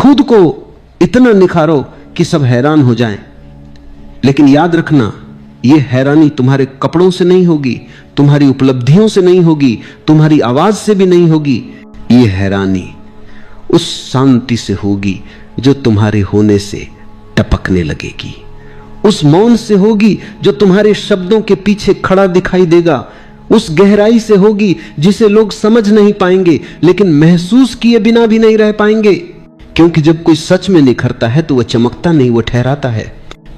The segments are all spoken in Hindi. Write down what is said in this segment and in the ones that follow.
खुद को इतना निखारो कि सब हैरान हो जाएं। लेकिन याद रखना, यह हैरानी तुम्हारे कपड़ों से नहीं होगी, तुम्हारी उपलब्धियों से नहीं होगी, तुम्हारी आवाज से भी नहीं होगी। यह हैरानी उस शांति से होगी जो तुम्हारे होने से टपकने लगेगी, उस मौन से होगी जो तुम्हारे शब्दों के पीछे खड़ा दिखाई देगा, उस गहराई से होगी जिसे लोग समझ नहीं पाएंगे लेकिन महसूस किए बिना भी नहीं रह पाएंगे। क्योंकि जब कोई सच में निखरता है तो वह चमकता नहीं, वह ठहराता है।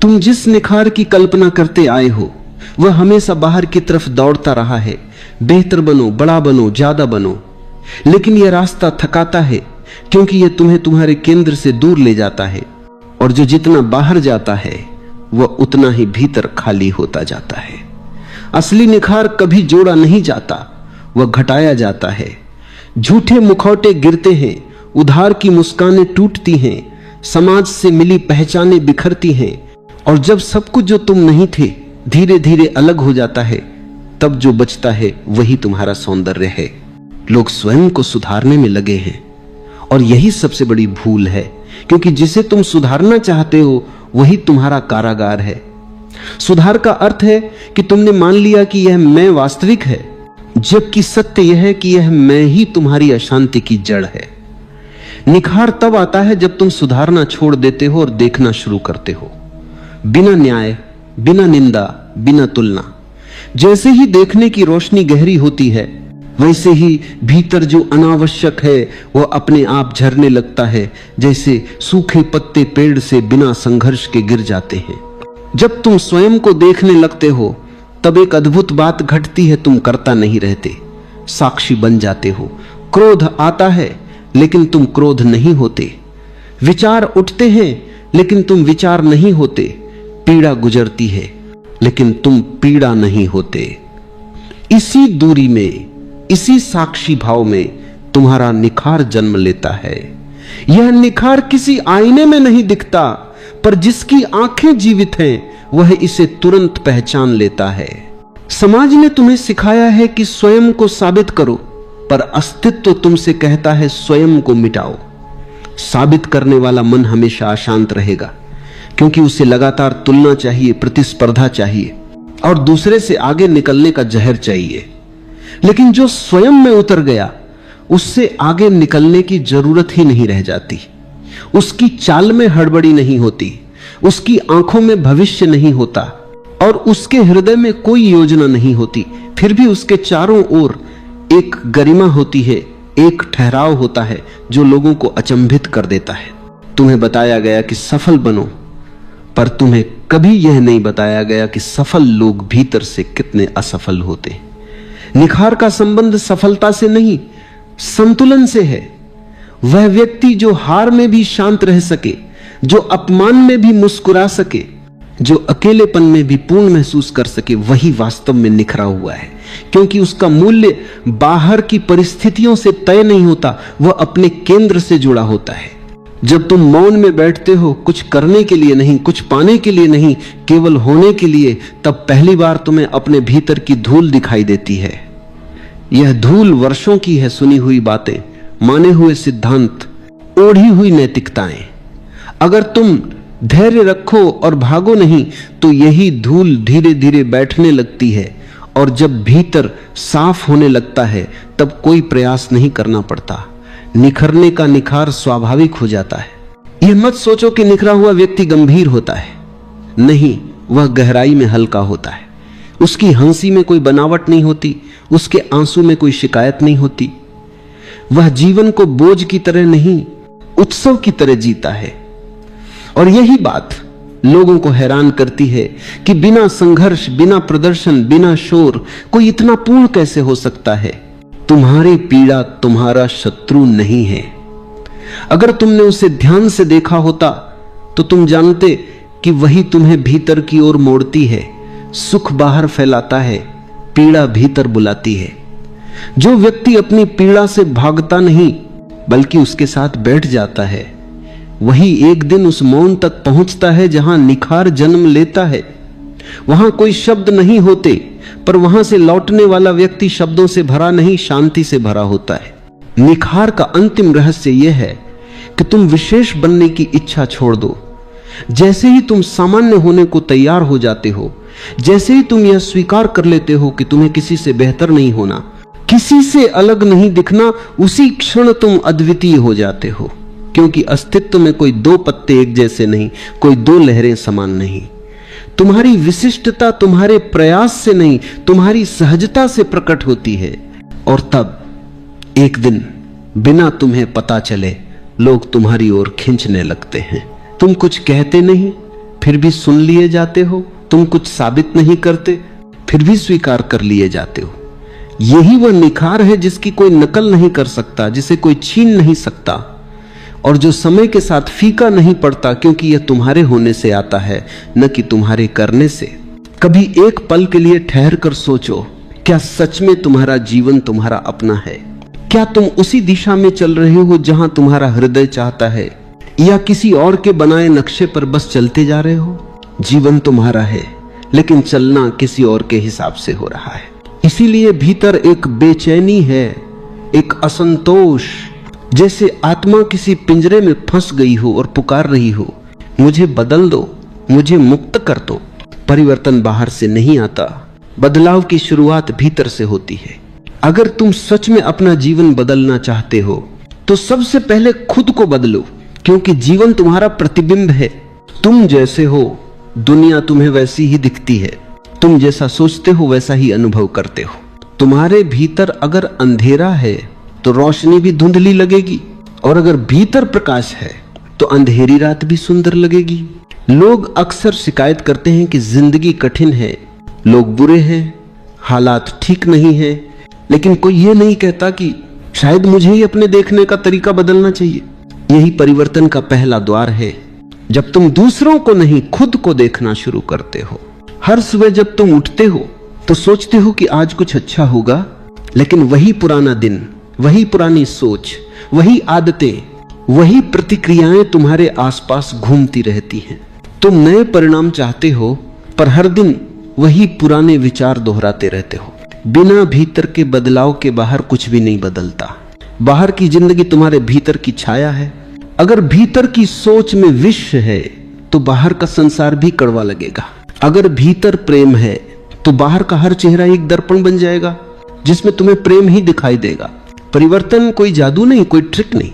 तुम जिस निखार की कल्पना करते आए हो वह हमेशा बाहर की तरफ दौड़ता रहा है। बेहतर बनो, बड़ा बनो, ज्यादा बनो, लेकिन यह रास्ता थकाता है क्योंकि यह तुम्हें तुम्हारे केंद्र से दूर ले जाता है, और जो जितना बाहर जाता है वह उतना ही भीतर खाली होता जाता है। असली निखार कभी जोड़ा नहीं जाता, वह घटाया जाता है। झूठे मुखौटे गिरते हैं, उधार की मुस्कानें टूटती हैं, समाज से मिली पहचानें बिखरती हैं, और जब सब कुछ जो तुम नहीं थे धीरे धीरे अलग हो जाता है, तब जो बचता है वही तुम्हारा सौंदर्य है। लोग स्वयं को सुधारने में लगे हैं, और यही सबसे बड़ी भूल है, क्योंकि जिसे तुम सुधारना चाहते हो वही तुम्हारा कारागार है। सुधार का अर्थ है कि तुमने मान लिया कि यह मैं वास्तविक है, जबकि सत्य यह है कि यह मैं ही तुम्हारी अशांति की जड़ है। निखार तब आता है जब तुम सुधारना छोड़ देते हो और देखना शुरू करते हो, बिना न्याय, बिना निंदा, बिना तुलना। जैसे ही देखने की रोशनी गहरी होती है, वैसे ही भीतर जो अनावश्यक है वह अपने आप झरने लगता है, जैसे सूखे पत्ते पेड़ से बिना संघर्ष के गिर जाते हैं। जब तुम स्वयं को देखने लगते हो तब एक अद्भुत बात घटती है, तुम करता नहीं रहते, साक्षी बन जाते हो। क्रोध आता है लेकिन तुम क्रोध नहीं होते, विचार उठते हैं लेकिन तुम विचार नहीं होते, पीड़ा गुजरती है लेकिन तुम पीड़ा नहीं होते। इसी दूरी में, इसी साक्षी भाव में तुम्हारा निखार जन्म लेता है। यह निखार किसी आईने में नहीं दिखता, पर जिसकी आंखें जीवित हैं वह इसे तुरंत पहचान लेता है। समाज ने तुम्हें सिखाया है कि स्वयं को साबित करो, पर अस्तित्व तुमसे कहता है स्वयं को मिटाओ। साबित करने वाला मन हमेशा अशांत रहेगा, क्योंकि उसे लगातार तुलना चाहिए, प्रतिस्पर्धा चाहिए, और दूसरे से आगे निकलने का जहर चाहिए। लेकिन जो स्वयं में उतर गया उससे आगे निकलने की जरूरत ही नहीं रह जाती। उसकी चाल में हड़बड़ी नहीं होती, उसकी आंखों में भविष्य नहीं होता, और उसके हृदय में कोई योजना नहीं होती। फिर भी उसके चारों ओर एक गरिमा होती है, एक ठहराव होता है जो लोगों को अचंभित कर देता है। तुम्हें बताया गया कि सफल बनो, पर तुम्हें कभी यह नहीं बताया गया कि सफल लोग भीतर से कितने असफल होते। निखार का संबंध सफलता से नहीं, संतुलन से है। वह व्यक्ति जो हार में भी शांत रह सके, जो अपमान में भी मुस्कुरा सके, जो अकेलेपन में भी पूर्ण महसूस कर सके, वही वास्तव में निखरा हुआ है। क्योंकि उसका मूल्य बाहर की परिस्थितियों से तय नहीं होता, वह अपने केंद्र से जुड़ा होता है। जब तुम मौन में बैठते हो, कुछ करने के लिए नहीं, कुछ पाने के लिए नहीं, केवल होने के लिए, तब पहली बार तुम्हें अपने भीतर की धूल दिखाई देती है। यह धूल वर्षों की है, सुनी हुई बातें, माने हुए सिद्धांत, ओढ़ी हुई नैतिकताएं। अगर तुम धैर्य रखो और भागो नहीं तो यही धूल धीरे धीरे बैठने लगती है, और जब भीतर साफ होने लगता है तब कोई प्रयास नहीं करना पड़ता। निखरने का निखार स्वाभाविक हो जाता है। यह मत सोचो कि निखरा हुआ व्यक्ति गंभीर होता है, नहीं, वह गहराई में हल्का होता है। उसकी हंसी में कोई बनावट नहीं होती, उसके आंसू में कोई शिकायत नहीं होती। वह जीवन को बोझ की तरह नहीं, उत्सव की तरह जीता है। और यही बात लोगों को हैरान करती है कि बिना संघर्ष, बिना प्रदर्शन, बिना शोर कोई इतना पूर्ण कैसे हो सकता है। तुम्हारी पीड़ा तुम्हारा शत्रु नहीं है। अगर तुमने उसे ध्यान से देखा होता तो तुम जानते कि वही तुम्हें भीतर की ओर मोड़ती है। सुख बाहर फैलाता है, पीड़ा भीतर बुलाती है। जो व्यक्ति अपनी पीड़ा से भागता नहीं बल्कि उसके साथ बैठ जाता है, वही एक दिन उस मौन तक पहुंचता है जहां निखार जन्म लेता है। वहां कोई शब्द नहीं होते, पर वहां से लौटने वाला व्यक्ति शब्दों से भरा नहीं, शांति से भरा होता है। निखार का अंतिम रहस्य यह है कि तुम विशेष बनने की इच्छा छोड़ दो। जैसे ही तुम सामान्य होने को तैयार हो जाते हो, जैसे ही तुम यह स्वीकार कर लेते हो कि तुम्हें किसी से बेहतर नहीं होना, किसी से अलग नहीं दिखना, उसी क्षण तुम अद्वितीय हो जाते हो। क्योंकि अस्तित्व में कोई दो पत्ते एक जैसे नहीं, कोई दो लहरें समान नहीं। तुम्हारी विशिष्टता तुम्हारे प्रयास से नहीं, तुम्हारी सहजता से प्रकट होती है। और तब एक दिन बिना तुम्हें पता चले लोग तुम्हारी ओर खींचने लगते हैं। तुम कुछ कहते नहीं, फिर भी सुन लिए जाते हो। तुम कुछ साबित नहीं करते, फिर भी स्वीकार कर लिए जाते हो। यही वह निखार है जिसकी कोई नकल नहीं कर सकता, जिसे कोई छीन नहीं सकता, और जो समय के साथ फीका नहीं पड़ता, क्योंकि यह तुम्हारे होने से आता है, न कि तुम्हारे करने से। कभी एक पल के लिए ठहर कर सोचो, क्या सच में तुम्हारा जीवन तुम्हारा अपना है? क्या तुम उसी दिशा में चल रहे हो जहां तुम्हारा हृदय चाहता है, या किसी और के बनाए नक्शे पर बस चलते जा रहे हो? जीवन तुम्हारा है, लेकिन चलना किसी और के हिसाब से हो रहा है। इसीलिए भीतर एक बेचैनी है, एक असंतोष, जैसे आत्मा किसी पिंजरे में फंस गई हो और पुकार रही हो, मुझे बदल दो, मुझे मुक्त कर दो। परिवर्तन बाहर से नहीं आता, बदलाव की शुरुआत भीतर से होती है। अगर तुम सच में अपना जीवन बदलना चाहते हो तो सबसे पहले खुद को बदलो, क्योंकि जीवन तुम्हारा प्रतिबिंब है। तुम जैसे हो दुनिया तुम्हें वैसी ही दिखती है, तुम जैसा सोचते हो वैसा ही अनुभव करते हो। तुम्हारे भीतर अगर अंधेरा है तो रोशनी भी धुंधली लगेगी, और अगर भीतर प्रकाश है तो अंधेरी रात भी सुंदर लगेगी। लोग अक्सर शिकायत करते हैं कि जिंदगी कठिन है, लोग बुरे हैं, हालात ठीक नहीं है, लेकिन कोई ये नहीं कहता कि शायद मुझे ही अपने देखने का तरीका बदलना चाहिए। यही परिवर्तन का पहला द्वार है, जब तुम दूसरों को नहीं खुद को देखना शुरू करते हो। हर सुबह जब तुम उठते हो तो सोचते हो कि आज कुछ अच्छा होगा, लेकिन वही पुराना दिन, वही पुरानी सोच, वही आदतें, वही प्रतिक्रियाएं तुम्हारे आसपास घूमती रहती हैं। तुम नए परिणाम चाहते हो, पर हर दिन वही पुराने विचार दोहराते रहते हो। बिना भीतर के बदलाव के बाहर कुछ भी नहीं बदलता। बाहर की जिंदगी तुम्हारे भीतर की छाया है। अगर भीतर की सोच में विष है तो बाहर का संसार भी कड़वा लगेगा। अगर भीतर प्रेम है तो बाहर का हर चेहरा एक दर्पण बन जाएगा जिसमें तुम्हें प्रेम ही दिखाई देगा। परिवर्तन कोई जादू नहीं, कोई ट्रिक नहीं,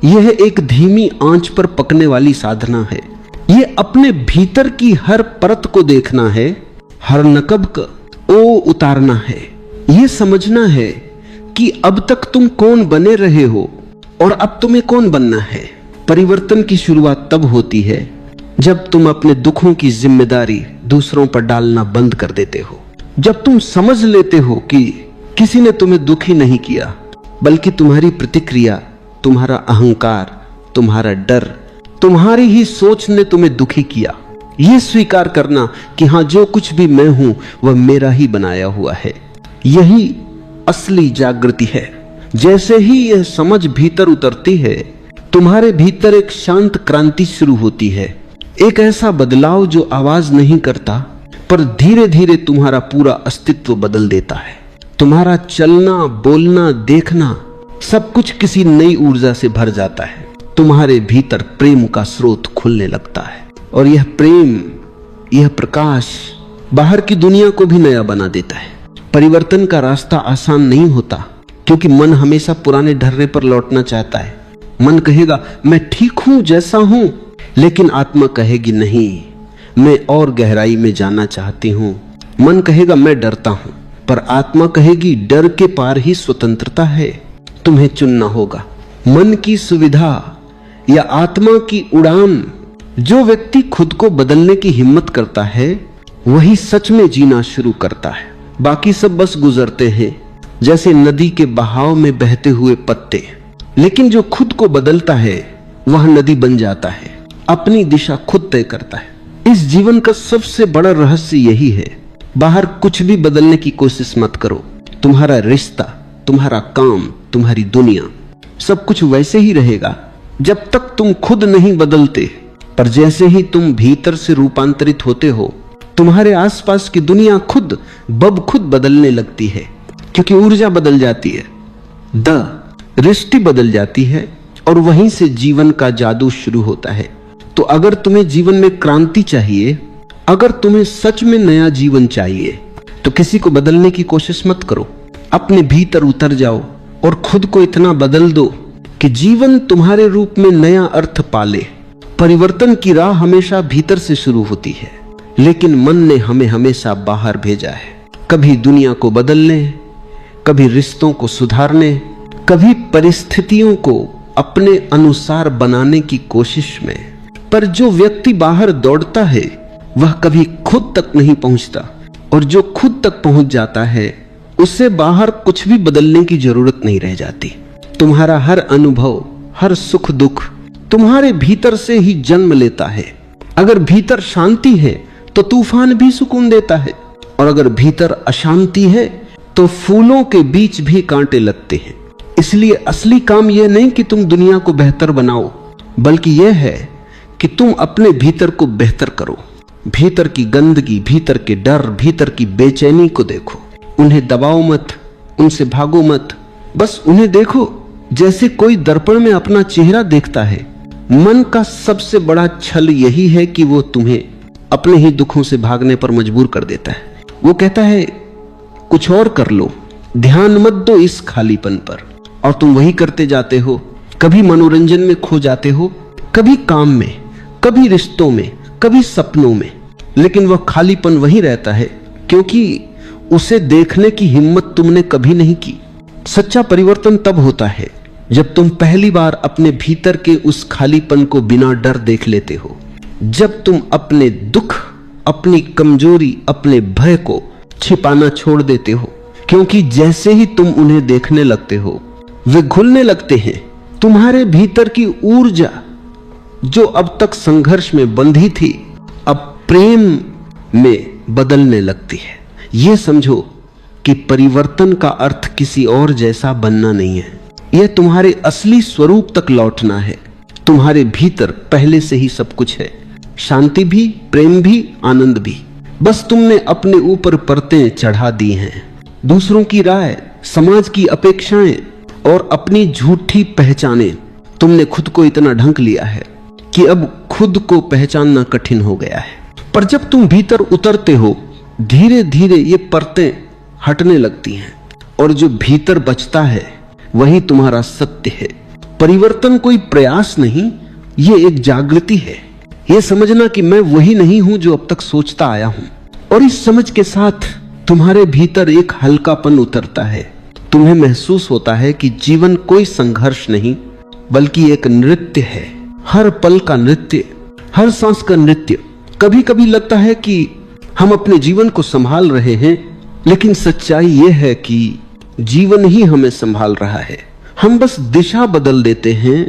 यह एक धीमी आंच पर पकने वाली साधना है। यह अपने भीतर की हर परत को देखना है, हर नकब को उतारना है। यह समझना है कि अब तक तुम कौन बने रहे हो और अब तुम्हें कौन बनना है। परिवर्तन की शुरुआत तब होती है जब तुम अपने दुखों की जिम्मेदारी दूसरों पर डालना बंद कर देते हो। जब तुम समझ लेते हो कि किसी ने तुम्हें दुखी नहीं किया, बल्कि तुम्हारी प्रतिक्रिया, तुम्हारा अहंकार, तुम्हारा डर, तुम्हारी ही सोच ने तुम्हें दुखी किया। यह स्वीकार करना कि हाँ, जो कुछ भी मैं हूं वह मेरा ही बनाया हुआ है, यही असली जागृति है। जैसे ही यह समझ भीतर उतरती है, तुम्हारे भीतर एक शांत क्रांति शुरू होती है। एक ऐसा बदलाव जो आवाज नहीं करता, पर धीरे धीरे तुम्हारा पूरा अस्तित्व बदल देता है। तुम्हारा चलना, बोलना, देखना सब कुछ किसी नई ऊर्जा से भर जाता है। तुम्हारे भीतर प्रेम का स्रोत खुलने लगता है, और यह प्रेम, यह प्रकाश बाहर की दुनिया को भी नया बना देता है। परिवर्तन का रास्ता आसान नहीं होता, क्योंकि मन हमेशा पुराने ढर्रे पर लौटना चाहता है। मन कहेगा मैं ठीक हूं जैसा हूं, लेकिन आत्मा कहेगी नहीं, मैं और गहराई में जाना चाहती हूं। मन कहेगा मैं डरता हूं, पर आत्मा कहेगी डर के पार ही स्वतंत्रता है, तुम्हें चुनना होगा। मन की सुविधा या आत्मा की उड़ान, जो व्यक्ति खुद को बदलने की हिम्मत करता है वही सच में जीना शुरू करता है। बाकी सब बस गुजरते हैं, जैसे नदी के बहाव में बहते हुए पत्ते। लेकिन जो खुद को बदलता है वह नदी बन जाता है, अपनी दिशा खुद तय करता है। इस जीवन का सबसे बड़ा रहस्य यही है। बाहर कुछ भी बदलने की कोशिश मत करो। तुम्हारा रिश्ता, तुम्हारा काम, तुम्हारी दुनिया, सब कुछ वैसे ही रहेगा जब तक तुम खुद नहीं बदलते। पर जैसे ही तुम भीतर से रूपांतरित होते हो, तुम्हारे आसपास की दुनिया खुद बदलने लगती है, क्योंकि ऊर्जा बदल जाती है, दृष्टि बदल जाती है, और वहीं से जीवन का जादू शुरू होता है। तो अगर तुम्हें जीवन में क्रांति चाहिए, अगर तुम्हें सच में नया जीवन चाहिए, तो किसी को बदलने की कोशिश मत करो। अपने भीतर उतर जाओ और खुद को इतना बदल दो कि जीवन तुम्हारे रूप में नया अर्थ पाले। परिवर्तन की राह हमेशा भीतर से शुरू होती है, लेकिन मन ने हमें हमेशा बाहर भेजा है। कभी दुनिया को बदलने, कभी रिश्तों को सुधारने, कभी परिस्थितियों को अपने अनुसार बनाने की कोशिश में। पर जो व्यक्ति बाहर दौड़ता है वह कभी खुद तक नहीं पहुंचता, और जो खुद तक पहुंच जाता है उससे बाहर कुछ भी बदलने की जरूरत नहीं रह जाती। तुम्हारा हर अनुभव, हर सुख दुख तुम्हारे भीतर से ही जन्म लेता है। अगर भीतर शांति है तो तूफान भी सुकून देता है, और अगर भीतर अशांति है तो फूलों के बीच भी कांटे लगते हैं। इसलिए असली काम यह नहीं कि तुम दुनिया को बेहतर बनाओ, बल्कि यह है कि तुम अपने भीतर को बेहतर करो। भीतर की गंदगी, भीतर के डर, भीतर की बेचैनी को देखो। उन्हें दबाओ मत, उनसे भागो मत, बस उन्हें देखो जैसे कोई दर्पण में अपना चेहरा देखता है। मन का सबसे बड़ा छल यही है कि वो तुम्हें अपने ही दुखों से भागने पर मजबूर कर देता है। वो कहता है कुछ और कर लो, ध्यान मत दो इस खालीपन पर, और तुम वही करते जाते हो। कभी मनोरंजन में खो जाते हो, कभी काम में, कभी रिश्तों में, कभी सपनों में, लेकिन वह खालीपन वही रहता है क्योंकि उसे देखने की हिम्मत तुमने कभी नहीं की। सच्चा परिवर्तन तब होता है जब तुम पहली बार अपने भीतर के उस खालीपन को बिना डर देख लेते हो। जब तुम अपने दुख, अपनी कमजोरी, अपने भय को छिपाना छोड़ देते हो, क्योंकि जैसे ही तुम उन्हें देखने लगते हो वे घुलने लगते हैं। तुम्हारे भीतर की ऊर्जा जो अब तक संघर्ष में बंधी थी, अब प्रेम में बदलने लगती है। यह समझो कि परिवर्तन का अर्थ किसी और जैसा बनना नहीं है, यह तुम्हारे असली स्वरूप तक लौटना है। तुम्हारे भीतर पहले से ही सब कुछ है, शांति भी, प्रेम भी, आनंद भी। बस तुमने अपने ऊपर परतें चढ़ा दी हैं। दूसरों की राय, समाज की अपेक्षाएं और अपनी झूठी पहचानें, तुमने खुद को इतना ढंक लिया है कि अब खुद को पहचानना कठिन हो गया है। पर जब तुम भीतर उतरते हो, धीरे धीरे ये परतें हटने लगती हैं, और जो भीतर बचता है वही तुम्हारा सत्य है। परिवर्तन कोई प्रयास नहीं, ये एक जागृति है। ये समझना कि मैं वही नहीं हूं जो अब तक सोचता आया हूं, और इस समझ के साथ तुम्हारे भीतर एक हल्कापन उतरता है। तुम्हें महसूस होता है कि जीवन कोई संघर्ष नहीं बल्कि एक नृत्य है। हर पल का नृत्य, हर सांस का नृत्य। कभी कभी लगता है कि हम अपने जीवन को संभाल रहे हैं, लेकिन सच्चाई यह है कि जीवन ही हमें संभाल रहा है। हम बस दिशा बदल देते हैं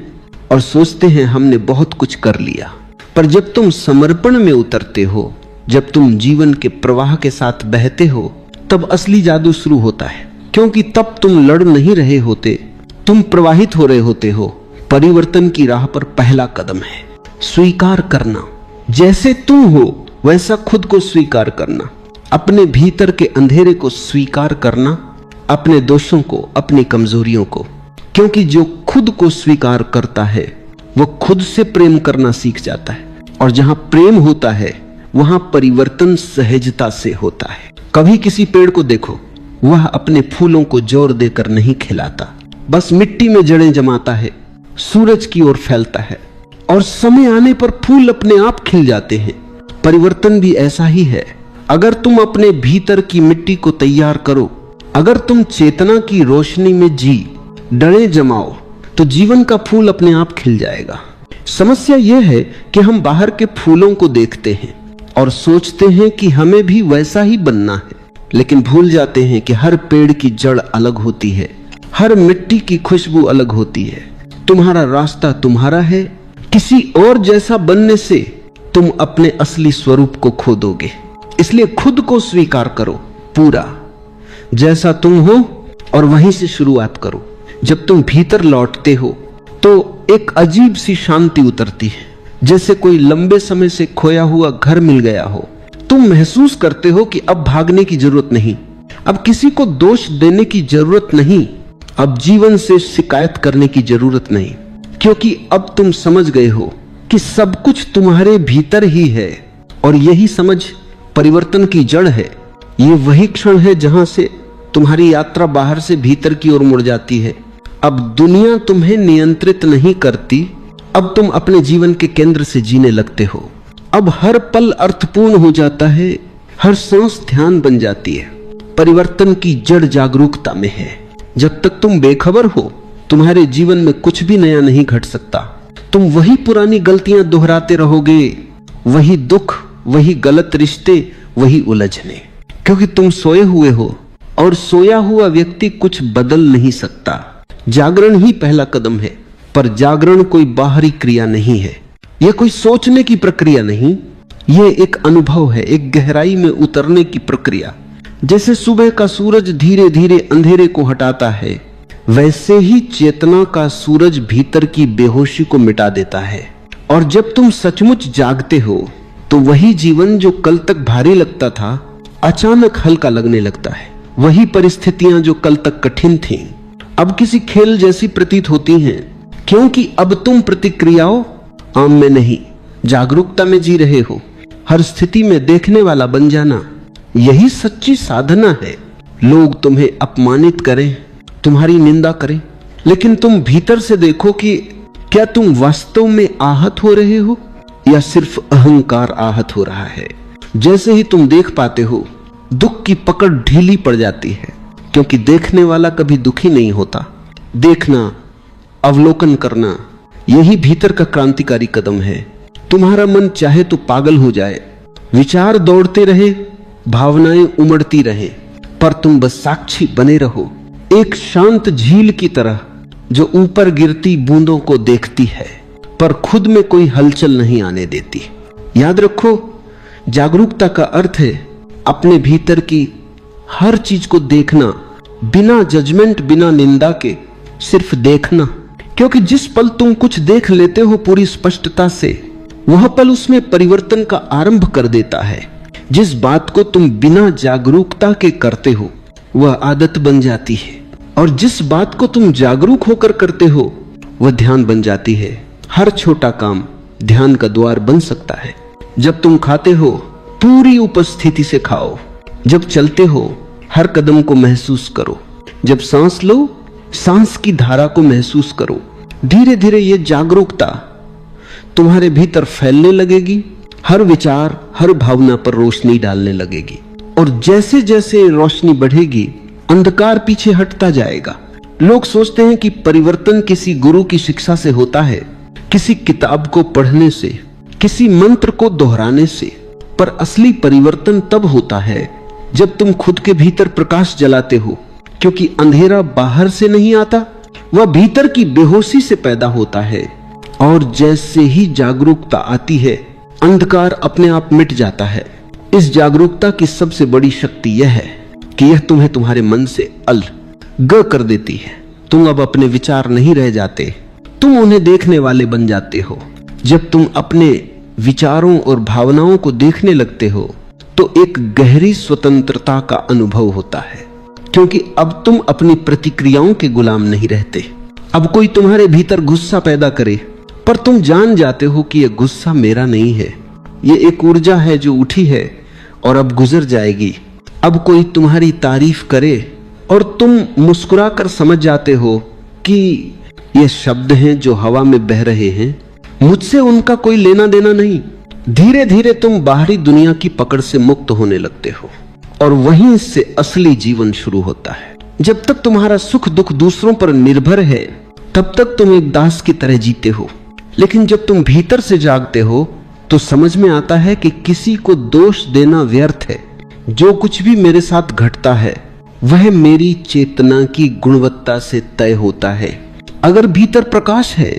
और सोचते हैं हमने बहुत कुछ कर लिया। पर जब तुम समर्पण में उतरते हो, जब तुम जीवन के प्रवाह के साथ बहते हो, तब असली जादू शुरू होता है। क्योंकि तब तुम लड़ नहीं रहे होते, तुम प्रवाहित हो रहे होते हो। परिवर्तन की राह पर पहला कदम है स्वीकार करना। जैसे तुम हो वैसा खुद को स्वीकार करना, अपने भीतर के अंधेरे को स्वीकार करना, अपने दोषों को, अपनी कमजोरियों को। क्योंकि जो खुद को स्वीकार करता है वो खुद से प्रेम करना सीख जाता है, और जहां प्रेम होता है वहां परिवर्तन सहजता से होता है। कभी किसी पेड़ को देखो, वह अपने फूलों को जोर देकर नहीं खिलाता, बस मिट्टी में जड़ें जमाता है, सूरज की ओर फैलता है, और समय आने पर फूल अपने आप खिल जाते हैं। परिवर्तन भी ऐसा ही है। अगर तुम अपने भीतर की मिट्टी को तैयार करो, अगर तुम चेतना की रोशनी में जी डरे जमाओ, तो जीवन का फूल अपने आप खिल जाएगा। समस्या यह है कि हम बाहर के फूलों को देखते हैं और सोचते हैं कि हमें भी वैसा ही बनना है, लेकिन भूल जाते हैं कि हर पेड़ की जड़ अलग होती है, हर मिट्टी की खुशबू अलग होती है। तुम्हारा रास्ता तुम्हारा है। किसी और जैसा बनने से तुम अपने असली स्वरूप को खो दोगे। इसलिए खुद को स्वीकार करो पूरा, जैसा तुम हो, और वहीं से शुरुआत करो। जब तुम भीतर लौटते हो तो एक अजीब सी शांति उतरती है, जैसे कोई लंबे समय से खोया हुआ घर मिल गया हो। तुम महसूस करते हो कि अब भागने की जरूरत नहीं, अब किसी को दोष देने की जरूरत नहीं, अब जीवन से शिकायत करने की जरूरत नहीं, क्योंकि अब तुम समझ गए हो कि सब कुछ तुम्हारे भीतर ही है, और यही समझ परिवर्तन की जड़ है। ये वही क्षण है जहां से तुम्हारी यात्रा बाहर से भीतर की ओर मुड़ जाती है। अब दुनिया तुम्हें नियंत्रित नहीं करती, अब तुम अपने जीवन के केंद्र से जीने लगते हो। अब हर पल अर्थपूर्ण हो जाता है, हर सांस ध्यान बन जाती है। परिवर्तन की जड़ जागरूकता में है। जब तक तुम बेखबर हो, तुम्हारे जीवन में कुछ भी नया नहीं घट सकता। तुम वही पुरानी गलतियां दोहराते रहोगे, वही दुख, वही गलत रिश्ते, वही उलझने, क्योंकि तुम सोए हुए हो और सोया हुआ व्यक्ति कुछ बदल नहीं सकता। जागरण ही पहला कदम है, पर जागरण कोई बाहरी क्रिया नहीं है, यह कोई सोचने की प्रक्रिया नहीं, यह एक अनुभव है, एक गहराई में उतरने की प्रक्रिया। जैसे सुबह का सूरज धीरे धीरे अंधेरे को हटाता है, वैसे ही चेतना का सूरज भीतर की बेहोशी को मिटा देता है। और जब तुम सचमुच जागते हो तो वही जीवन जो कल तक भारी लगता था अचानक हल्का लगने लगता है। वही परिस्थितियां जो कल तक कठिन थीं अब किसी खेल जैसी प्रतीत होती हैं, क्योंकि अब तुम प्रतिक्रियाओं आम में नहीं, जागरूकता में जी रहे हो। हर स्थिति में देखने वाला बन जाना, यही सच्ची साधना है। लोग तुम्हें अपमानित करें, तुम्हारी निंदा करें, लेकिन तुम भीतर से देखो कि क्या तुम वास्तव में आहत हो रहे हो या सिर्फ अहंकार आहत हो रहा है। जैसे ही तुम देख पाते हो, दुख की पकड़ ढीली पड़ जाती है, क्योंकि देखने वाला कभी दुखी नहीं होता। देखना, अवलोकन करना, यही भीतर का क्रांतिकारी कदम है। तुम्हारा मन चाहे तो पागल हो जाए, विचार दौड़ते रहे, भावनाएं उमड़ती रहे, पर तुम बस साक्षी बने रहो, एक शांत झील की तरह जो ऊपर गिरती बूंदों को देखती है पर खुद में कोई हलचल नहीं आने देती। याद रखो, जागरूकता का अर्थ है अपने भीतर की हर चीज को देखना, बिना जजमेंट, बिना निंदा के, सिर्फ देखना। क्योंकि जिस पल तुम कुछ देख लेते हो पूरी स्पष्टता से, वह पल उसमें परिवर्तन का आरंभ कर देता है। जिस बात को तुम बिना जागरूकता के करते हो वह आदत बन जाती है, और जिस बात को तुम जागरूक होकर करते हो वह ध्यान बन जाती है। हर छोटा काम ध्यान का द्वार बन सकता है। जब तुम खाते हो पूरी उपस्थिति से खाओ, जब चलते हो हर कदम को महसूस करो, जब सांस लो सांस की धारा को महसूस करो। धीरे धीरे ये जागरूकता तुम्हारे भीतर फैलने लगेगी, हर विचार, हर भावना पर रोशनी डालने लगेगी, और जैसे जैसे रोशनी बढ़ेगी अंधकार पीछे हटता जाएगा। लोग सोचते हैं कि परिवर्तन किसी गुरु की शिक्षा से होता है, किसी किताब को पढ़ने से, किसी मंत्र को दोहराने से, पर असली परिवर्तन तब होता है जब तुम खुद के भीतर प्रकाश जलाते हो, क्योंकि अंधेरा बाहर से नहीं आता, वह भीतर की बेहोशी से पैदा होता है। और जैसे ही जागरूकता आती है अंधकार अपने आप मिट जाता है। इस जागरूकता की सबसे बड़ी शक्ति यह है कि यह तुम्हें तुम्हारे मन से अलग कर देती है। तुम अब अपने विचार नहीं रह जाते, तुम उन्हें देखने वाले बन जाते हो। जब तुम अपने विचारों और भावनाओं को देखने लगते हो तो एक गहरी स्वतंत्रता का अनुभव होता है, क्योंकि अब तुम अपनी प्रतिक्रियाओं के गुलाम नहीं रहते। अब कोई तुम्हारे भीतर गुस्सा पैदा करे, पर तुम जान जाते हो कि यह गुस्सा मेरा नहीं है, यह एक ऊर्जा है जो उठी है और अब गुजर जाएगी। अब कोई तुम्हारी तारीफ करे और तुम मुस्कुराकर समझ जाते हो कि ये शब्द हैं जो हवा में बह रहे हैं, मुझसे उनका कोई लेना देना नहीं। धीरे धीरे तुम बाहरी दुनिया की पकड़ से मुक्त होने लगते हो, और वहीं से असली जीवन शुरू होता है। जब तक तुम्हारा सुख दुख दूसरों पर निर्भर है तब तक तुम एक दास की तरह जीते हो, लेकिन जब तुम भीतर से जागते हो तो समझ में आता है कि किसी को दोष देना व्यर्थ है। जो कुछ भी मेरे साथ घटता है वह मेरी चेतना की गुणवत्ता से तय होता है। अगर भीतर प्रकाश है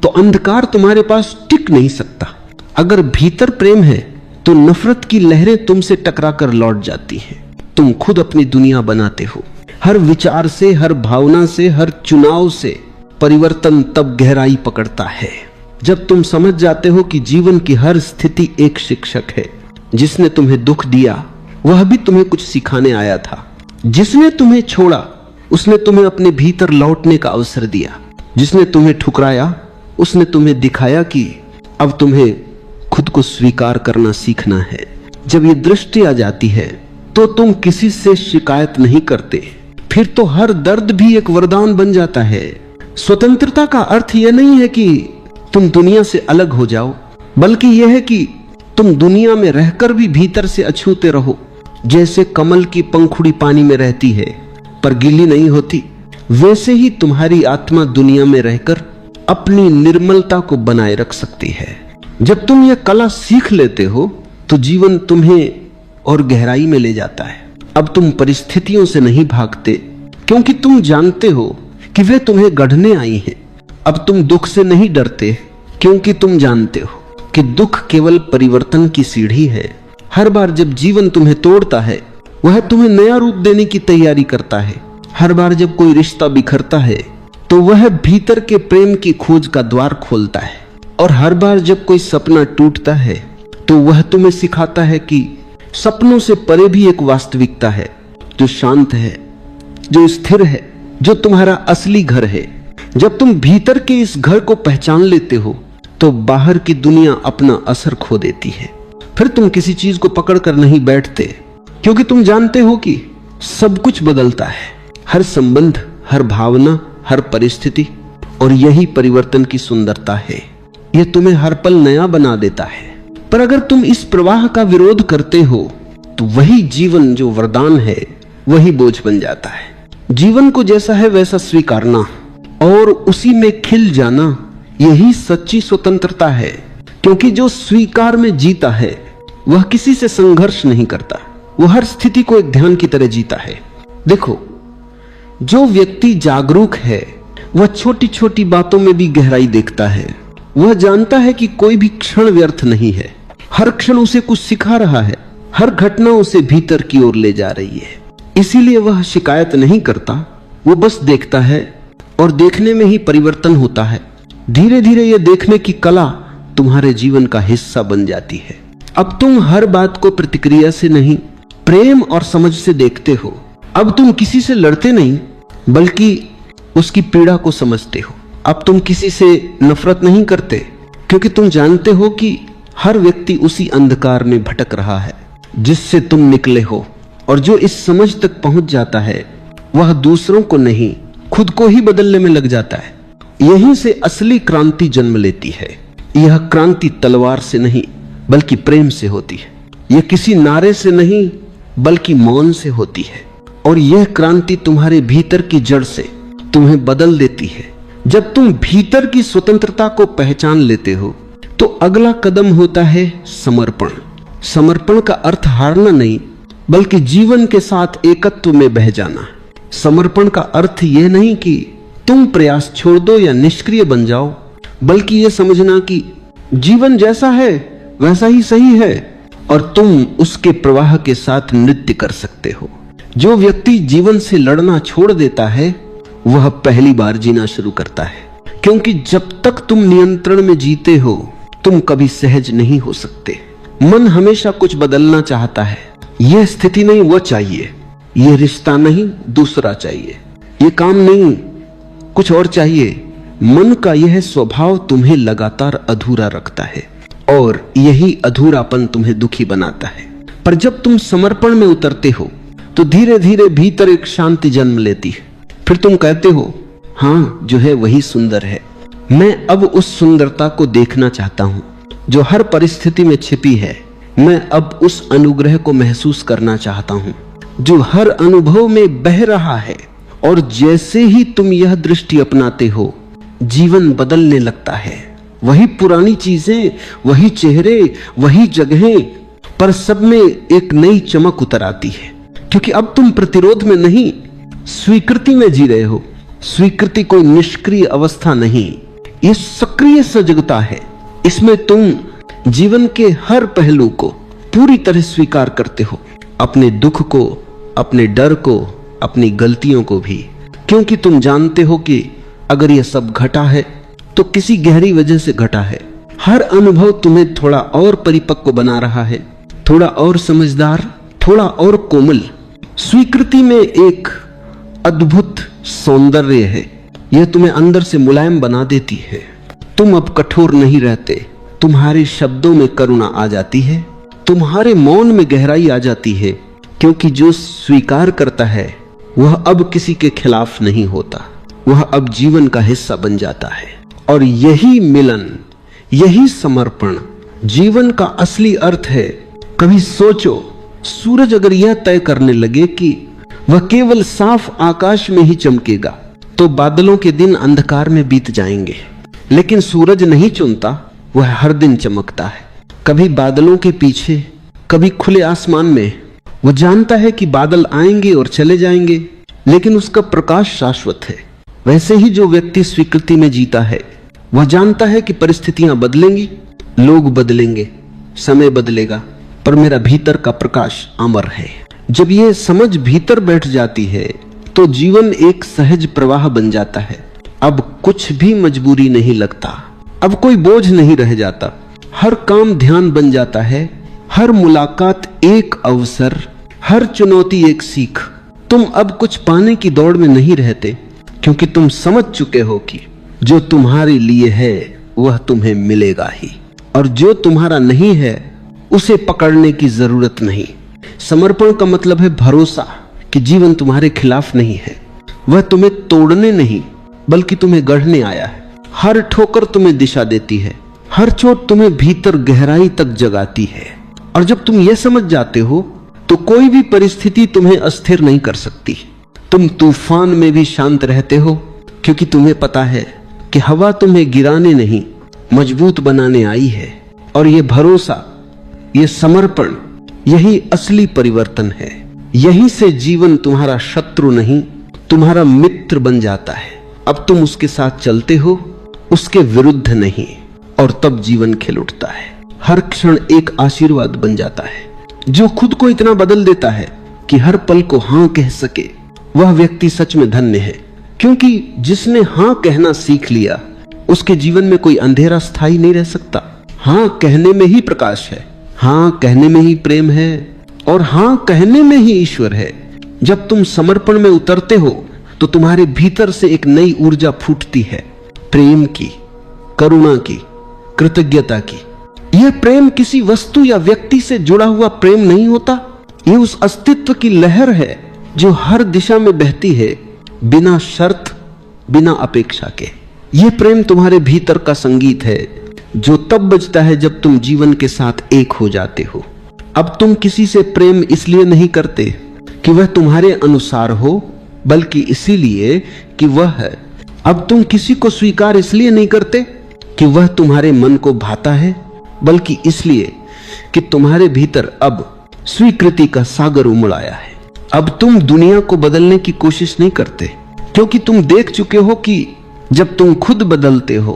तो अंधकार तुम्हारे पास टिक नहीं सकता। अगर भीतर प्रेम है तो नफरत की लहरें तुमसे टकराकर लौट जाती हैं। तुम खुद अपनी दुनिया बनाते हो। हर विचार से, हर भावना से, हर चुनाव से परिवर्तन तब गहराई पकड़ता है जब तुम समझ जाते हो कि जीवन की हर स्थिति एक शिक्षक है। जिसने तुम्हें दुख दिया वह भी तुम्हें कुछ सिखाने आया था। जिसने तुम्हें छोड़ा उसने तुम्हें अपने भीतर लौटने का अवसर दिया। जिसने तुम्हें ठुकराया उसने तुम्हें दिखाया कि अब तुम्हें खुद को स्वीकार करना सीखना है। जब ये दृष्टि आ जाती है तो तुम किसी से शिकायत नहीं करते, फिर तो हर दर्द भी एक वरदान बन जाता है। स्वतंत्रता का अर्थ यह नहीं है कि तुम दुनिया से अलग हो जाओ, बल्कि यह है कि तुम दुनिया में रहकर भी भीतर से अछूते रहो। जैसे कमल की पंखुड़ी पानी में रहती है पर गीली नहीं होती, वैसे ही तुम्हारी आत्मा दुनिया में रहकर अपनी निर्मलता को बनाए रख सकती है। जब तुम यह कला सीख लेते हो तो जीवन तुम्हें और गहराई में ले जाता है। अब तुम परिस्थितियों से नहीं भागते, क्योंकि तुम जानते हो कि वे तुम्हें गढ़ने आई हैं। अब तुम दुख से नहीं डरते, क्योंकि तुम जानते हो कि दुख केवल परिवर्तन की सीढ़ी है। हर बार जब जीवन तुम्हें तोड़ता है, वह तुम्हें नया रूप देने की तैयारी करता है। हर बार जब कोई रिश्ता बिखरता है, तो वह भीतर के प्रेम की खोज का द्वार खोलता है। और हर बार जब कोई सपना टूटता है, तो वह तुम्हें सिखाता है कि सपनों से परे भी एक वास्तविकता है, जो शांत है, जो स्थिर है, जो तुम्हारा असली घर है। जब तुम भीतर के इस घर को पहचान लेते हो, तो बाहर की दुनिया अपना असर खो देती है। फिर तुम किसी चीज को पकड़कर नहीं बैठते, क्योंकि तुम जानते हो कि सब कुछ बदलता है। हर संबंध, हर भावना, हर परिस्थिति, और यही परिवर्तन की सुंदरता है। यह तुम्हें हर पल नया बना देता है। पर अगर तुम इस प्रवाह का विरोध करते हो, तो वही जीवन जो वरदान है, वही बोझ बन जाता है। जीवन को जैसा है वैसा स्वीकारना और उसी में खिल जाना, यही सच्ची स्वतंत्रता है। क्योंकि जो स्वीकार में जीता है, वह किसी से संघर्ष नहीं करता, वह हर स्थिति को एक ध्यान की तरह जीता है। देखो, जो व्यक्ति जागरूक है, वह छोटी छोटी बातों में भी गहराई देखता है। वह जानता है कि कोई भी क्षण व्यर्थ नहीं है। हर क्षण उसे कुछ सिखा रहा है, हर घटना उसे भीतर की ओर ले जा रही है। इसीलिए वह शिकायत नहीं करता, वो बस देखता है, और देखने में ही परिवर्तन होता है। धीरे धीरे यह देखने की कला तुम्हारे जीवन का हिस्सा बन जाती है। अब तुम हर बात को प्रतिक्रिया से नहीं, प्रेम और समझ से देखते हो। अब तुम किसी से लड़ते नहीं, बल्कि उसकी पीड़ा को समझते हो। अब तुम किसी से नफरत नहीं करते, क्योंकि तुम जानते हो कि हर व्यक्ति उसी अंधकार में भटक रहा है जिससे तुम निकले हो। और जो इस समझ तक पहुंच जाता है, वह दूसरों को नहीं, खुद को ही बदलने में लग जाता है। यहीं से असली क्रांति जन्म लेती है। यह क्रांति तलवार से नहीं, बल्कि प्रेम से होती है। यह किसी नारे से नहीं, बल्कि मौन से होती है। और यह क्रांति तुम्हारे भीतर की जड़ से तुम्हें बदल देती है। जब तुम भीतर की स्वतंत्रता को पहचान लेते हो, तो अगला कदम होता है समर्पण। समर्पण का अर्थ हारना नहीं, बल्कि जीवन के साथ एकत्व में बह जाना। समर्पण का अर्थ यह नहीं कि तुम प्रयास छोड़ दो या निष्क्रिय बन जाओ, बल्कि यह समझना कि जीवन जैसा है वैसा ही सही है, और तुम उसके प्रवाह के साथ नृत्य कर सकते हो। जो व्यक्ति जीवन से लड़ना छोड़ देता है, वह पहली बार जीना शुरू करता है। क्योंकि जब तक तुम नियंत्रण में जीते हो, तुम कभी सहज नहीं हो सकते। मन हमेशा कुछ बदलना चाहता है। यह स्थिति नहीं, वो चाहिए। यह रिश्ता नहीं, दूसरा चाहिए। यह काम नहीं, कुछ और चाहिए। मन का यह स्वभाव तुम्हें लगातार अधूरा रखता है, और यही अधूरापन तुम्हें दुखी बनाता है। पर जब तुम समर्पण में उतरते हो, तो धीरे धीरे भीतर एक शांति जन्म लेती है। फिर तुम कहते हो, हाँ, जो है वही सुंदर है। मैं अब उस सुंदरता को देखना चाहता हूं जो हर परिस्थिति में छिपी है। मैं अब उस अनुग्रह को महसूस करना चाहता हूं जो हर अनुभव में बह रहा है। और जैसे ही तुम यह दृष्टि अपनाते हो, जीवन बदलने लगता है। वही पुरानी चीजें, वही चेहरे, वही जगहें, पर सब में एक नई चमक उतर आती है। क्योंकि अब तुम प्रतिरोध में नहीं, स्वीकृति में जी रहे हो। स्वीकृति कोई निष्क्रिय अवस्था नहीं, यह सक्रिय सजगता है। इसमें तुम जीवन के हर पहलू को पूरी तरह स्वीकार करते हो, अपने दुख को, अपने डर को, अपनी गलतियों को भी। क्योंकि तुम जानते हो कि अगर यह सब घटा है, तो किसी गहरी वजह से घटा है। हर अनुभव तुम्हें थोड़ा और परिपक्व बना रहा है, थोड़ा और समझदार, थोड़ा और कोमल। स्वीकृति में एक अद्भुत सौंदर्य है। यह तुम्हें अंदर से मुलायम बना देती है। तुम अब कठोर नहीं रहते, तुम्हारे शब्दों में करुणा आ जाती है, तुम्हारे मौन में गहराई आ जाती है, क्योंकि जो स्वीकार करता है वह अब किसी के खिलाफ नहीं होता, वह अब जीवन का हिस्सा बन जाता है। और यही मिलन, यही समर्पण जीवन का असली अर्थ है। कभी सोचो, सूरज अगर यह तय करने लगे कि वह केवल साफ आकाश में ही चमकेगा तो बादलों के दिन अंधकार में बीत जाएंगे, लेकिन सूरज नहीं चुनता, वह हर दिन चमकता है, कभी बादलों के पीछे, कभी खुले आसमान में। वह जानता है कि बादल आएंगे और चले जाएंगे, लेकिन उसका प्रकाश शाश्वत है। वैसे ही जो व्यक्ति स्वीकृति में जीता है, वह जानता है कि परिस्थितियां बदलेंगी, लोग बदलेंगे, समय बदलेगा, पर मेरा भीतर का प्रकाश अमर है। जब यह समझ भीतर बैठ जाती है तो जीवन एक सहज प्रवाह बन जाता है। अब कुछ भी मजबूरी नहीं लगता, अब कोई बोझ नहीं रह जाता, हर काम ध्यान बन जाता है, हर मुलाकात एक अवसर, हर चुनौती एक सीख। तुम अब कुछ पाने की दौड़ में नहीं रहते, क्योंकि तुम समझ चुके हो कि जो तुम्हारे लिए है वह तुम्हें मिलेगा ही, और जो तुम्हारा नहीं है उसे पकड़ने की जरूरत नहीं। समर्पण का मतलब है भरोसा कि जीवन तुम्हारे खिलाफ नहीं है, वह तुम्हें तोड़ने नहीं बल्कि तुम्हें गढ़ने आया है। हर ठोकर तुम्हें दिशा देती है, हर चोट तुम्हें भीतर गहराई तक जगाती है। और जब तुम यह समझ जाते हो तो कोई भी परिस्थिति तुम्हें अस्थिर नहीं कर सकती। तुम तूफान में भी शांत रहते हो, क्योंकि तुम्हें पता है कि हवा तुम्हें गिराने नहीं मजबूत बनाने आई है। और यह भरोसा, यह समर्पण, यही असली परिवर्तन है। यहीं से जीवन तुम्हारा शत्रु नहीं, तुम्हारा मित्र बन जाता है। अब तुम उसके साथ चलते हो, उसके विरुद्ध नहीं, और तब जीवन खिल उठता है। हर क्षण एक आशीर्वाद बन जाता है। जो खुद को इतना बदल देता है कि हर पल को हां कह सके, वह व्यक्ति सच में धन्य है, क्योंकि जिसने हां कहना सीख लिया उसके जीवन में कोई अंधेरा स्थायी नहीं रह सकता। हां कहने में ही प्रकाश है, हां कहने में ही प्रेम है, और हां कहने में ही ईश्वर है। जब तुम समर्पण में उतरते हो तो तुम्हारे भीतर से एक नई ऊर्जा फूटती है, प्रेम की, करुणा की, कृतज्ञता की। यह प्रेम किसी वस्तु या व्यक्ति से जुड़ा हुआ प्रेम नहीं होता, यह उस अस्तित्व की लहर है जो हर दिशा में बहती है, बिना शर्त, बिना अपेक्षा के। यह प्रेम तुम्हारे भीतर का संगीत है, जो तब बजता है जब तुम जीवन के साथ एक हो जाते हो। अब तुम किसी से प्रेम इसलिए नहीं करते कि वह तुम्हारे अनुसार हो, बल्कि इसीलिए कि वह है। अब तुम किसी को स्वीकार इसलिए नहीं करते कि वह तुम्हारे मन को भाता है, बल्कि इसलिए कि तुम्हारे भीतर अब स्वीकृति का सागर उमड़ आया है। अब तुम दुनिया को बदलने की कोशिश नहीं करते, क्योंकि तुम देख चुके हो कि जब तुम खुद बदलते हो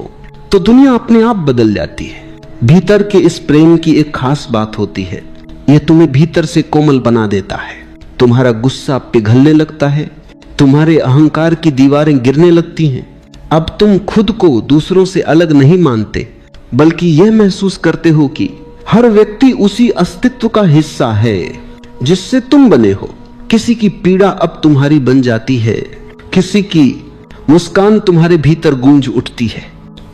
तो दुनिया अपने आप बदल जाती है। भीतर के इस प्रेम की एक खास बात होती है, यह तुम्हें भीतर से कोमल बना देता है। तुम्हारा गुस्सा पिघलने लगता है, तुम्हारे अहंकार की दीवारें गिरने लगती हैं। अब तुम खुद को दूसरों से अलग नहीं मानते, बल्कि यह महसूस करते हो कि हर व्यक्ति उसी अस्तित्व का हिस्सा है जिससे तुम बने हो। किसी की पीड़ा अब तुम्हारी बन जाती है, किसी की मुस्कान तुम्हारे भीतर गूंज उठती है।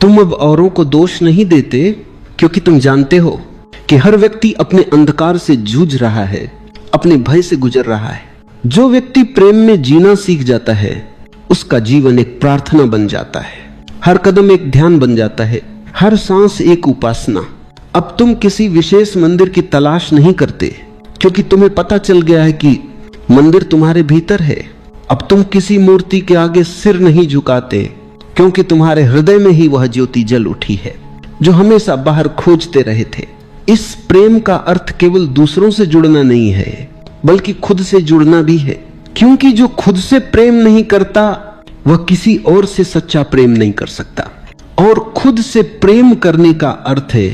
तुम अब औरों को दोष नहीं देते, क्योंकि तुम जानते हो कि हर व्यक्ति अपने अंधकार से जूझ रहा है, अपने भय से गुजर रहा है। जो व्यक्ति प्रेम में जीना सीख जाता है, उसका जीवन एक प्रार्थना बन जाता है, हर कदम एक ध्यान बन जाता है, हर सांस एक उपासना। अब तुम किसी विशेष मंदिर की तलाश नहीं करते, क्योंकि तुम्हें पता चल गया है कि मंदिर तुम्हारे भीतर है। अब तुम किसी मूर्ति के आगे सिर नहीं झुकाते, क्योंकि तुम्हारे हृदय में ही वह ज्योति जल उठी है जो हमेशा बाहर खोजते रहे थे। इस प्रेम का अर्थ केवल दूसरों से जुड़ना नहीं है, बल्कि खुद से जुड़ना भी है, क्योंकि जो खुद से प्रेम नहीं करता वह किसी और से सच्चा प्रेम नहीं कर सकता। और खुद से प्रेम करने का अर्थ है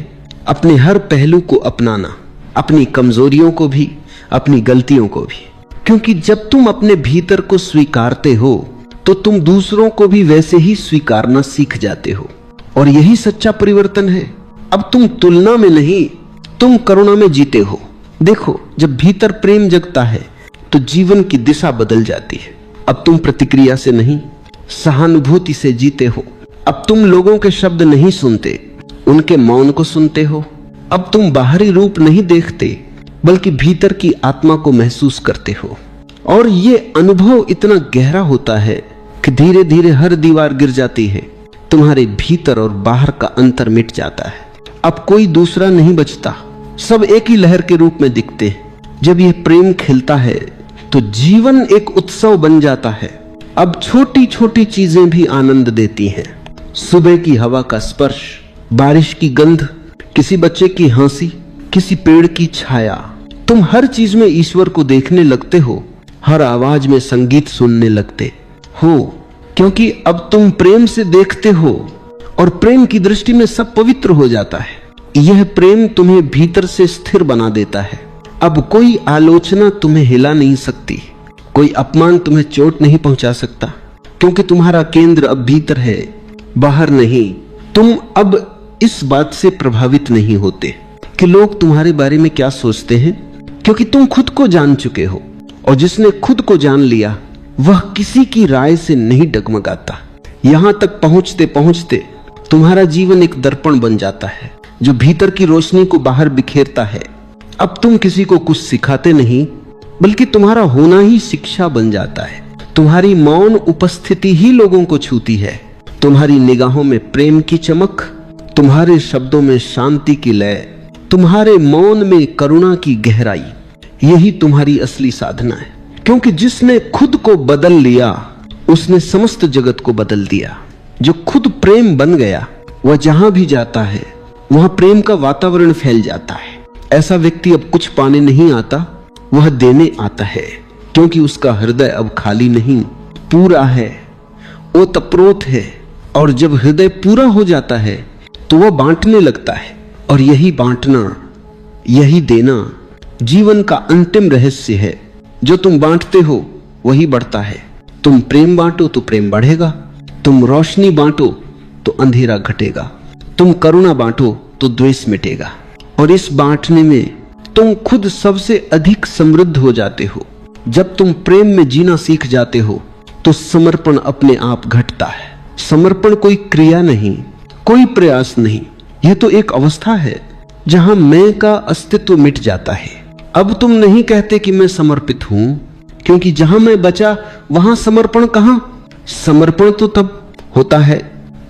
अपने हर पहलू को अपनाना, अपनी कमजोरियों को भी, अपनी गलतियों को भी। क्योंकि जब तुम अपने भीतर को स्वीकारते हो तो तुम दूसरों को भी वैसे ही स्वीकारना सीख जाते हो, और यही सच्चा परिवर्तन है। अब तुम तुलना में नहीं, तुम करुणा में जीते हो। देखो, जब भीतर प्रेम जगता है तो जीवन की दिशा बदल जाती है। अब तुम प्रतिक्रिया से नहीं, सहानुभूति से जीते हो। अब तुम लोगों के शब्द नहीं सुनते, उनके मौन को सुनते हो। अब तुम बाहरी रूप नहीं देखते, बल्कि भीतर की आत्मा को महसूस करते हो। और ये अनुभव इतना गहरा होता है कि धीरे धीरे हर दीवार गिर जाती है, तुम्हारे भीतर और बाहर का अंतर मिट जाता है। अब कोई दूसरा नहीं बचता, सब एक ही लहर के रूप में दिखते हैं। जब यह प्रेम खिलता है तो जीवन एक उत्सव बन जाता है। अब छोटी छोटी चीजें भी आनंद देती हैं। सुबह की हवा का स्पर्श, बारिश की गंध, किसी बच्चे की हंसी, किसी पेड़ की छाया, तुम हर चीज में ईश्वर को देखने लगते हो, हर आवाज में संगीत सुनने लगते हो, क्योंकि अब तुम प्रेम से देखते हो और प्रेम की दृष्टि में सब पवित्र हो जाता है। यह प्रेम तुम्हें भीतर से स्थिर बना देता है। अब कोई आलोचना तुम्हें हिला नहीं सकती, कोई अपमान तुम्हें चोट नहीं पहुंचा सकता, क्योंकि तुम्हारा केंद्र अब भीतर है, बाहर नहीं। तुम अब इस बात से प्रभावित नहीं होते कि लोग तुम्हारे बारे में क्या सोचते हैं, क्योंकि तुम खुद को जान चुके हो, और जिसने खुद को जान लिया वह किसी की राय से नहीं डगमगाता। यहां तक पहुंचते पहुंचते तुम्हारा जीवन एक दर्पण बन जाता है जो भीतर की रोशनी को बाहर बिखेरता है। अब तुम किसी को कुछ सिखाते नहीं, बल्कि तुम्हारा होना ही शिक्षा बन जाता है। तुम्हारी मौन उपस्थिति ही लोगों को छूती है। तुम्हारी निगाहों में प्रेम की चमक, तुम्हारे शब्दों में शांति की लय, तुम्हारे मौन में करुणा की गहराई, यही तुम्हारी असली साधना है। क्योंकि जिसने खुद को बदल लिया उसने समस्त जगत को बदल दिया। जो खुद प्रेम बन गया वह जहां भी जाता है वहां प्रेम का वातावरण फैल जाता है। ऐसा व्यक्ति अब कुछ पाने नहीं आता, वह देने आता है, क्योंकि उसका हृदय अब खाली नहीं, पूरा है, ओतप्रोत है। और जब हृदय पूरा हो जाता है तो वह बांटने लगता है, और यही बांटना, यही देना जीवन का अंतिम रहस्य है। जो तुम बांटते हो वही बढ़ता है। तुम प्रेम बांटो तो प्रेम बढ़ेगा, तुम रोशनी बांटो तो अंधेरा घटेगा, तुम करुणा बांटो तो द्वेष मिटेगा। और इस बांटने में तुम खुद सबसे अधिक समृद्ध हो जाते हो। जब तुम प्रेम में जीना सीख जाते हो तो समर्पण अपने आप घटता है। समर्पण कोई क्रिया नहीं, कोई प्रयास नहीं, यह तो एक अवस्था है जहां मैं का अस्तित्व मिट जाता है। अब तुम नहीं कहते कि मैं समर्पित हूं, क्योंकि जहां मैं बचा वहां समर्पण कहां। समर्पण तो तब होता है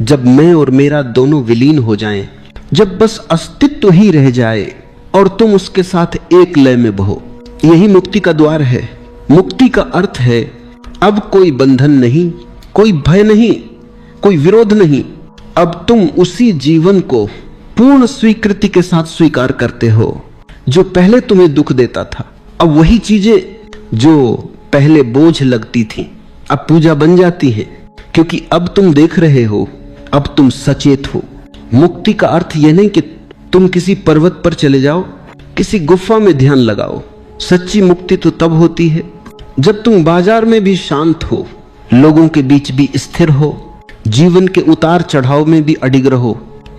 जब मैं और मेरा दोनों विलीन हो जाएं, जब बस अस्तित्व ही रह जाए और तुम उसके साथ एक लय में बहो। यही मुक्ति का द्वार है। मुक्ति का अर्थ है अब कोई बंधन नहीं, कोई भय नहीं, कोई विरोध नहीं। अब तुम उसी जीवन को पूर्ण स्वीकृति के साथ स्वीकार करते हो जो पहले तुम्हें दुख देता था। अब वही चीजें जो पहले बोझ लगती थी अब पूजा बन जाती है, क्योंकि अब तुम देख रहे हो, अब तुम सचेत हो। मुक्ति का अर्थ यह नहीं कि तुम किसी पर्वत पर चले जाओ, किसी गुफा में ध्यान लगाओ। सच्ची मुक्ति तो तब होती है जब तुम बाजार में भी शांत हो, लोगों के बीच भी स्थिर हो, जीवन के उतार चढ़ाव में भी अडिग रहो।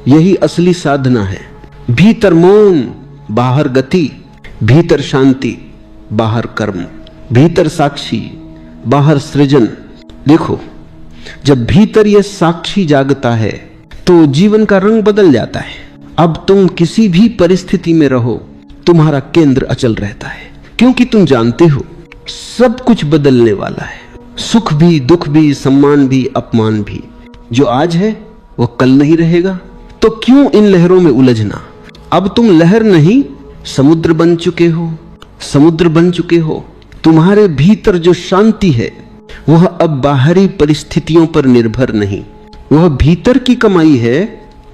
यही असली साधना है। भीतर मौन, बाहर गति, भीतर शांति, बाहर कर्म, भीतर साक्षी, बाहर सृजन। देखो, जब भीतर यह साक्षी जागता है तो जीवन का रंग बदल जाता है। अब तुम किसी भी परिस्थिति में रहो, तुम्हारा केंद्र अचल रहता है, क्योंकि तुम जानते हो सब कुछ बदलने वाला है। सुख भी, दुख भी, सम्मान भी, अपमान भी। जो आज है वो कल नहीं रहेगा, तो क्यों इन लहरों में उलझना। अब तुम लहर नहीं, समुद्र बन चुके हो। समुद्र बन चुके हो। तुम्हारे भीतर जो शांति है वह अब बाहरी परिस्थितियों पर निर्भर नहीं, वह भीतर की कमाई है,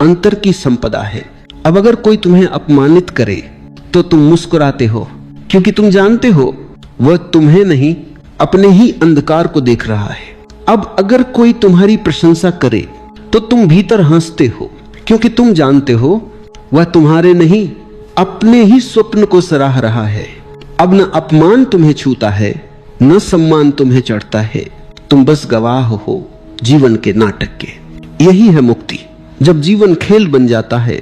अंतर की संपदा है। अब अगर कोई तुम्हें अपमानित करे तो तुम मुस्कुराते हो, क्योंकि तुम जानते हो वह तुम्हें नहीं, अपने ही अंधकार को देख रहा है। अब अगर कोई तुम्हारी प्रशंसा करे तो तुम भीतर हंसते हो, क्योंकि तुम जानते हो वह तुम्हारे नहीं, अपने ही स्वप्न को सराह रहा है। अब न अपमान तुम्हें छूता है, न सम्मान तुम्हें चढ़ता है, तुम बस गवाह हो जीवन के नाटक के। यही है मुक्ति। जब जीवन खेल बन जाता है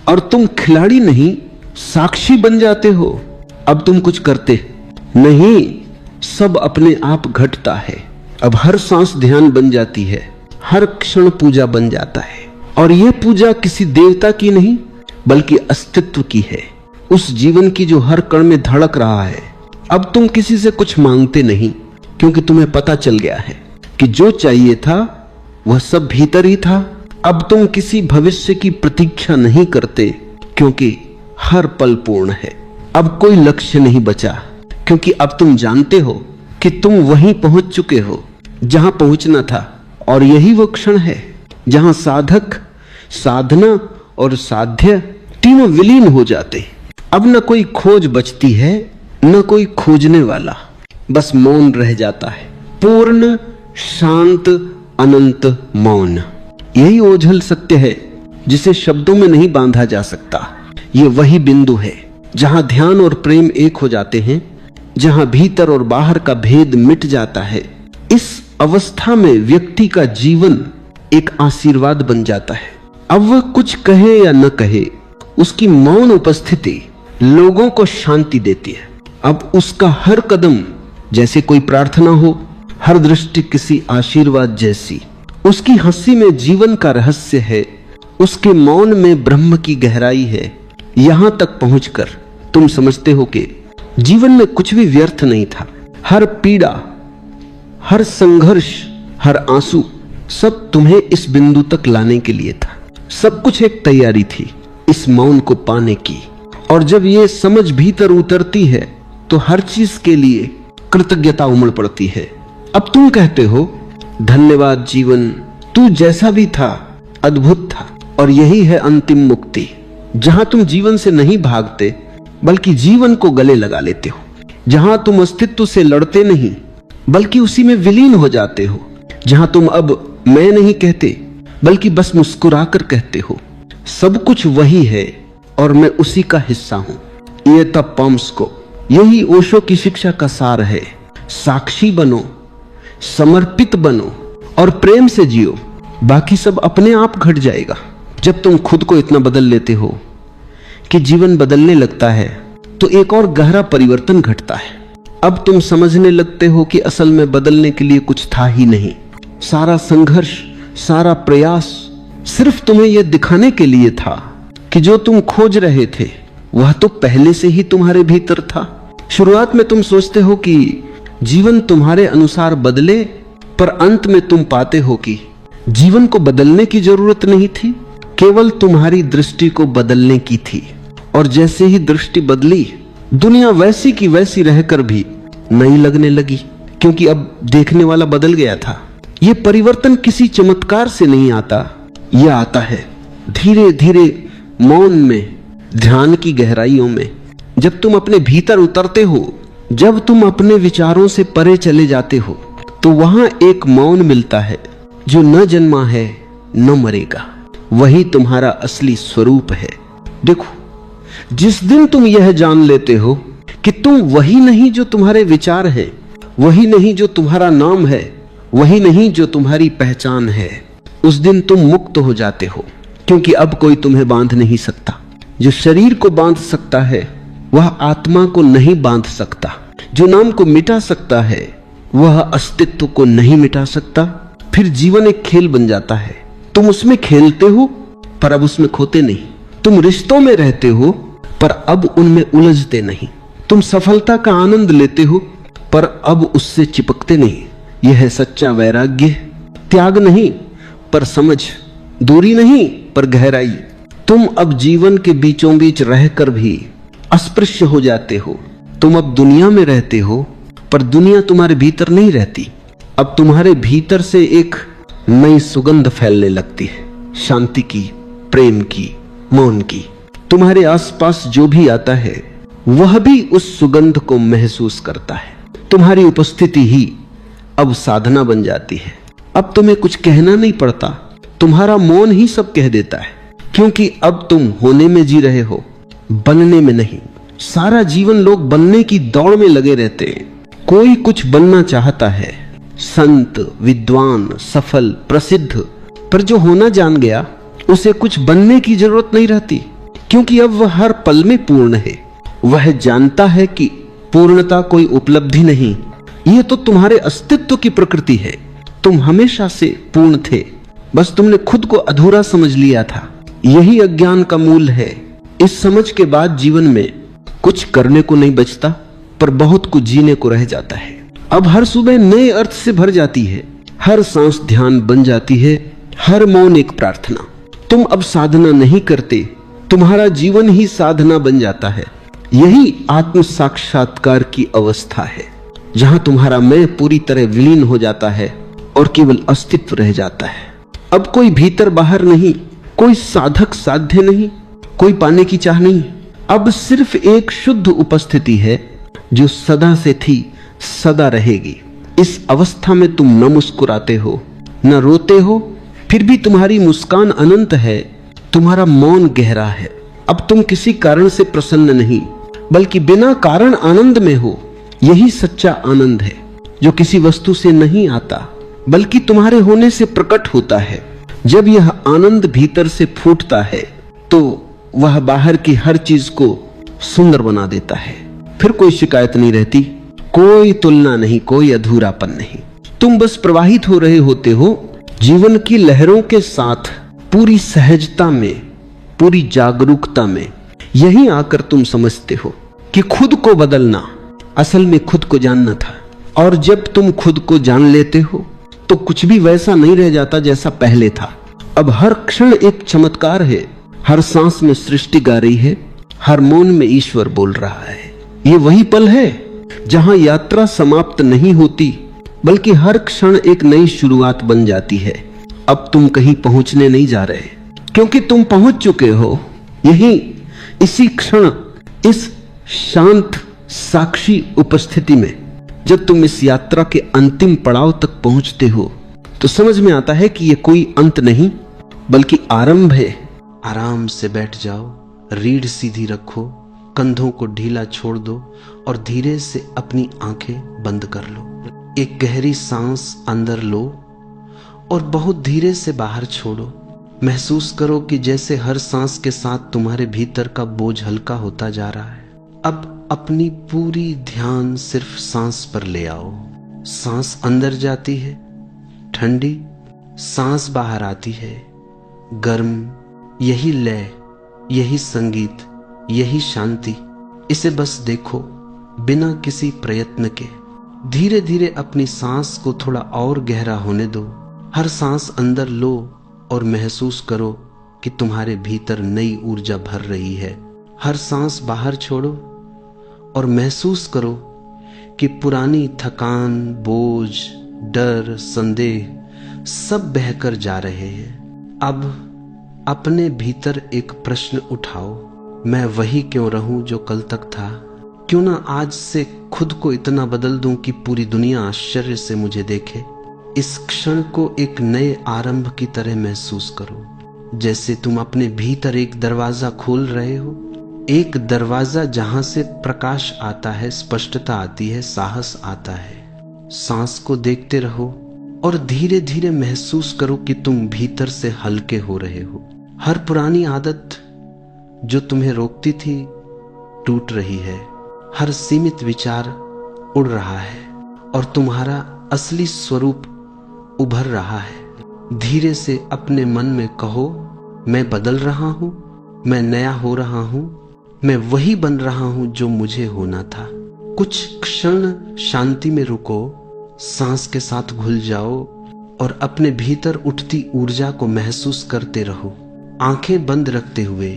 और तुम खिलाड़ी नहीं, साक्षी बन जाते हो। अब तुम कुछ करते नहीं, सब अपने आप घटता है। अब हर सांस ध्यान बन जाती है, हर क्षण पूजा बन जाता है। और यह पूजा किसी देवता की नहीं बल्कि अस्तित्व की है, उस जीवन की जो हर कण में धड़क रहा है। अब तुम किसी से कुछ मांगते नहीं, क्योंकि तुम्हें पता चल गया है कि जो चाहिए था वह सब भीतर ही था। अब तुम किसी भविष्य की प्रतीक्षा नहीं करते, क्योंकि हर पल पूर्ण है। अब कोई लक्ष्य नहीं बचा, क्योंकि अब तुम जानते हो कि तुम वहीं पहुंच चुके हो जहां पहुंचना था। और यही वो क्षण है जहां साधक, साधना और साध्य तीनों विलीन हो जाते। अब न कोई खोज बचती है, न कोई खोजने वाला, बस मौन रह जाता है। पूर्ण, शांत, अनंत मौन। यही ओझल सत्य है जिसे शब्दों में नहीं बांधा जा सकता। ये वही बिंदु है जहां ध्यान और प्रेम एक हो जाते हैं, जहां भीतर और बाहर का भेद मिट जाता है। इस अवस्था में व्यक्ति का जीवन एक आशीर्वाद बन जाता है। अब वह कुछ कहे या न कहे, उसकी मौन उपस्थिति लोगों को शांति देती है। अब उसका हर कदम जैसे कोई प्रार्थना हो, हर दृष्टि किसी आशीर्वाद जैसी। उसकी हंसी में जीवन का रहस्य है, उसके मौन में ब्रह्म की गहराई है। यहां तक पहुंचकर तुम समझते हो कि जीवन में कुछ भी व्यर्थ नहीं था। हर पीड़ा, हर संघर्ष, हर आंसू सब तुम्हें इस बिंदु तक लाने के लिए था। सब कुछ एक तैयारी थी इस मौन को पाने की। और जब ये समझ भीतर उतरती है तो हर चीज के लिए कृतज्ञता उमड़ पड़ती है। अब तुम कहते हो, धन्यवाद जीवन, तू जैसा भी था अद्भुत था। और यही है अंतिम मुक्ति, जहां तुम जीवन से नहीं भागते बल्कि जीवन को गले लगा लेते हो। जहां तुम अस्तित्व से लड़ते नहीं बल्कि उसी में विलीन हो जाते हो। जहां तुम अब मैं नहीं कहते बल्कि बस मुस्कुराकर कहते हो, सब कुछ वही है और मैं उसी का हिस्सा हूं। ये तब पम्स को, यही ओशो की शिक्षा का सार है। साक्षी बनो, समर्पित बनो और प्रेम से जियो, बाकी सब अपने आप घट जाएगा। जब तुम खुद को इतना बदल लेते हो कि जीवन बदलने लगता है तो एक और गहरा परिवर्तन घटता है। अब तुम समझने लगते हो कि असल में बदलने के लिए कुछ था ही नहीं। सारा संघर्ष, सारा प्रयास सिर्फ तुम्हें यह दिखाने के लिए था कि जो तुम खोज रहे थे वह तो पहले से ही तुम्हारे भीतर था। शुरुआत में तुम सोचते हो कि जीवन तुम्हारे अनुसार बदले, पर अंत में तुम पाते हो कि जीवन को बदलने की जरूरत नहीं थी, केवल तुम्हारी दृष्टि को बदलने की थी। और जैसे ही दृष्टि बदली, दुनिया वैसी की वैसी रहकर भी नई लगने लगी, क्योंकि अब देखने वाला बदल गया था। यह परिवर्तन किसी चमत्कार से नहीं आता, यह आता है धीरे धीरे मौन में, ध्यान की गहराइयों में। जब तुम अपने भीतर उतरते हो, जब तुम अपने विचारों से परे चले जाते हो, तो वहां एक मौन मिलता है जो न जन्मा है न मरेगा। वही तुम्हारा असली स्वरूप है। देखो, जिस दिन तुम यह जान लेते हो कि तुम वही नहीं जो तुम्हारे विचार है, वही नहीं जो तुम्हारा नाम है, वही नहीं जो तुम्हारी पहचान है, उस दिन तुम मुक्त हो जाते हो। क्योंकि अब कोई तुम्हें बांध नहीं सकता। जो शरीर को बांध सकता है वह आत्मा को नहीं बांध सकता। जो नाम को मिटा सकता है वह अस्तित्व को नहीं मिटा सकता। फिर जीवन एक खेल बन जाता है। तुम उसमें खेलते हो पर अब उसमें खोते नहीं। तुम रिश्तों में रहते हो पर अब उनमें उलझते नहीं। तुम सफलता का आनंद लेते हो पर अब उससे चिपकते नहीं। यह है सच्चा वैराग्य। त्याग नहीं पर समझ, दूरी नहीं पर गहराई। तुम अब जीवन के बीचों बीच रहकर भी अस्पृश्य हो जाते हो। तुम अब दुनिया में रहते हो पर दुनिया तुम्हारे भीतर नहीं रहती। अब तुम्हारे भीतर से एक नई सुगंध फैलने लगती है, शांति की, प्रेम की, मौन की। तुम्हारे आसपास जो भी आता है वह भी उस सुगंध को महसूस करता है। तुम्हारी उपस्थिति ही अब साधना बन जाती है। अब तुम्हें कुछ कहना नहीं पड़ता, तुम्हारा मौन ही सब कह देता है। क्योंकि अब तुम होने में जी रहे हो, बनने में नहीं। सारा जीवन लोग बनने की दौड़ में लगे रहते हैं। कोई कुछ बनना चाहता है, संत, विद्वान, सफल, प्रसिद्ध, पर जो होना जान गया उसे कुछ बनने की जरूरत नहीं रहती, क्योंकि अब वह हर पल में पूर्ण है। वह जानता है कि पूर्णता कोई उपलब्धि नहीं, यह तो तुम्हारे अस्तित्व की प्रकृति है। तुम हमेशा से पूर्ण थे, बस तुमने खुद को अधूरा समझ लिया था। यही अज्ञान का मूल है। इस समझ के बाद जीवन में कुछ करने को नहीं बचता, पर बहुत कुछ जीने को रह जाता है। अब हर सुबह नए अर्थ से भर जाती है, हर सांस ध्यान बन जाती है, हर मौन एक प्रार्थना। तुम अब साधना नहीं करते, तुम्हारा जीवन ही साधना बन जाता है। यही आत्म साक्षात्कार की अवस्था है, जहां तुम्हारा मैं पूरी तरह विलीन हो जाता है और केवल अस्तित्व रह जाता है। अब कोई भीतर बाहर नहीं, कोई साधक साध्य नहीं, कोई पाने की चाह नहीं। अब सिर्फ एक शुद्ध उपस्थिति है जो सदा से थी, सदा रहेगी। इस अवस्था में तुम न मुस्कुराते हो, न रोते हो, फिर भी तुम्हारी मुस्कान अनंत है, तुम्हारा मौन गहरा है। अब तुम किसी कारण से प्रसन्न नहीं, बल्कि बिना कारण आनंद में हो। यही सच्चा आनंद है, जो किसी वस्तु से नहीं आता, बल्कि तुम्हारे होने से प्रकट होता है। जब यह आनंद भीतर से फूटता है, तो वह बाहर की हर चीज को सुंदर बना देता है। फिर कोई शिकायत नहीं रहती, कोई तुलना नहीं, कोई अधूरापन नहीं। तुम बस प्रवाहित हो रहे होते हो जीवन की लहरों के साथ, पूरी सहजता में, पूरी जागरूकता में। यही आकर तुम समझते हो कि खुद को बदलना असल में खुद को जानना था। और जब तुम खुद को जान लेते हो तो कुछ भी वैसा नहीं रह जाता जैसा पहले था। अब हर क्षण एक चमत्कार है, हर सांस में सृष्टि गा रही है, हर मौन में ईश्वर बोल रहा है। ये वही पल है जहां यात्रा समाप्त नहीं होती, बल्कि हर क्षण एक नई शुरुआत बन जाती है। अब तुम कहीं पहुंचने नहीं जा रहे, क्योंकि तुम पहुंच चुके हो यहीं, इसी क्षण, इस शांत साक्षी उपस्थिति में। जब तुम इस यात्रा के अंतिम पड़ाव तक पहुंचते हो तो समझ में आता है कि यह कोई अंत नहीं, बल्कि आरंभ है। आराम से बैठ जाओ, रीढ़ सीधी रखो, कंधों को ढीला छोड़ दो और धीरे से अपनी आंखें बंद कर लो। एक गहरी सांस अंदर लो और बहुत धीरे से बाहर छोड़ो। महसूस करो कि जैसे हर सांस के साथ तुम्हारे भीतर का बोझ हल्का होता जा रहा है। अब अपनी पूरी ध्यान सिर्फ सांस पर ले आओ। सांस अंदर जाती है ठंडी, सांस बाहर आती है गर्म। यही लय, यही संगीत, यही शांति। इसे बस देखो, बिना किसी प्रयत्न के। धीरे धीरे अपनी सांस को थोड़ा और गहरा होने दो। हर सांस अंदर लो और महसूस करो कि तुम्हारे भीतर नई ऊर्जा भर रही है। हर सांस बाहर छोड़ो और महसूस करो कि पुरानी थकान, बोझ, डर, संदेह सब बहकर जा रहे हैं। अब अपने भीतर एक प्रश्न उठाओ, मैं वही क्यों रहूं जो कल तक था? क्यों ना आज से खुद को इतना बदल दूं कि पूरी दुनिया आश्चर्य से मुझे देखे। इस क्षण को एक नए आरंभ की तरह महसूस करो, जैसे तुम अपने भीतर एक दरवाजा खोल रहे हो। एक दरवाजा जहां से प्रकाश आता है, स्पष्टता आती है, साहस आता है। सांस को देखते रहो और धीरे धीरे महसूस करो कि तुम भीतर से हल्के हो रहे हो। हर पुरानी आदत जो तुम्हें रोकती थी टूट रही है। हर सीमित विचार उड़ रहा है और तुम्हारा असली स्वरूप उभर रहा है। धीरे से अपने मन में कहो, मैं बदल रहा हूं, मैं नया हो रहा हूं, मैं वही बन रहा हूं जो मुझे होना था। कुछ क्षण शांति में रुको, सांस के साथ घुल जाओ और अपने भीतर उठती ऊर्जा को महसूस करते रहो। आंखें बंद रखते हुए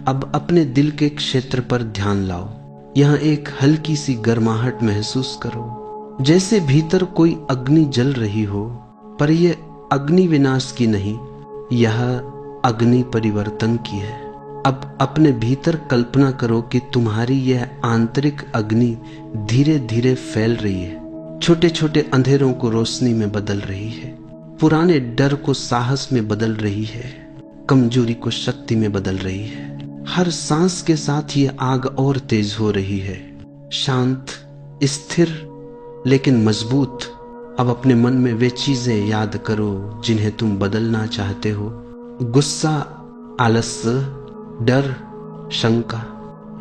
अब अपने दिल के क्षेत्र पर ध्यान लाओ। यहां एक हल्की सी गर्माहट महसूस करो, जैसे भीतर कोई अग्नि जल रही हो। पर यह अग्नि विनाश की नहीं, यह अग्नि परिवर्तन की है। अब अपने भीतर कल्पना करो कि तुम्हारी यह आंतरिक अग्नि धीरे धीरे फैल रही है, छोटे छोटे अंधेरों को रोशनी में बदल रही है, पुराने डर को साहस में बदल रही है, कमजोरी को शक्ति में बदल रही है। हर सांस के साथ ये आग और तेज हो रही है, शांत, स्थिर लेकिन मजबूत। अब अपने मन में वे चीजें याद करो जिन्हें तुम बदलना चाहते हो। गुस्सा, आलस्य, डर, शंका,